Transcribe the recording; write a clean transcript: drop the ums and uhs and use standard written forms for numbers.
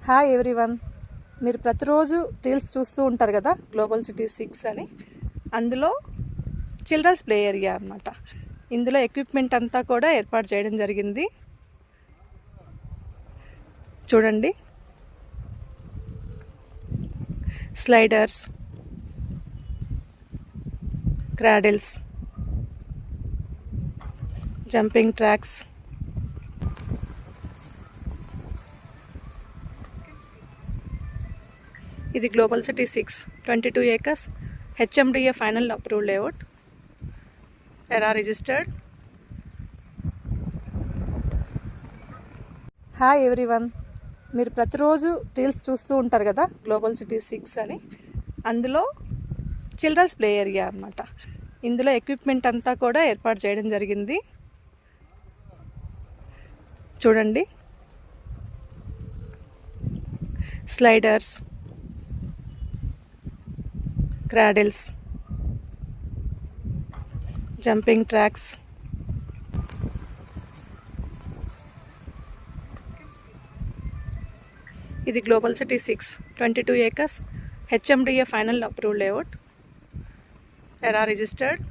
Hi everyone, మీరు ప్రతిరోజు reels చూస్తూ ఉంటారు కదా, గ్లోబల్ సిటీ 6 అని. అందులో చిల్డ్రన్స్ ప్లే ఏరియా అన్నమాట. ఇందులో ఎక్విప్మెంట్ అంతా కూడా ఏర్పాటు చేయడం జరిగింది. చూడండి, స్లైడర్స్, క్రాడిల్స్, జంపింగ్ ట్రాక్స్, ఇది global city 6 22 acres HMDA final approve layout, ఎరా రిజిస్టర్డ్. హాయ్ ఎవ్రీవన్, మీరు ప్రతిరోజు రీల్స్ చూస్తూ ఉంటారు కదా, గ్లోబల్ సిటీ 6 అని. అందులో చిల్డ్రన్స్ ప్లే ఏరియా అన్నమాట. ఇందులో ఎక్విప్మెంట్ అంతా కూడా ఏర్పాటు చేయడం జరిగింది. చూడండి, స్లైడర్స్, క్రాడిల్స్, జంపింగ్ ట్రాక్స్, ఇది global city 6 22 acres HMDA final approve layout, ఎరా రిజిస్టర్డ్.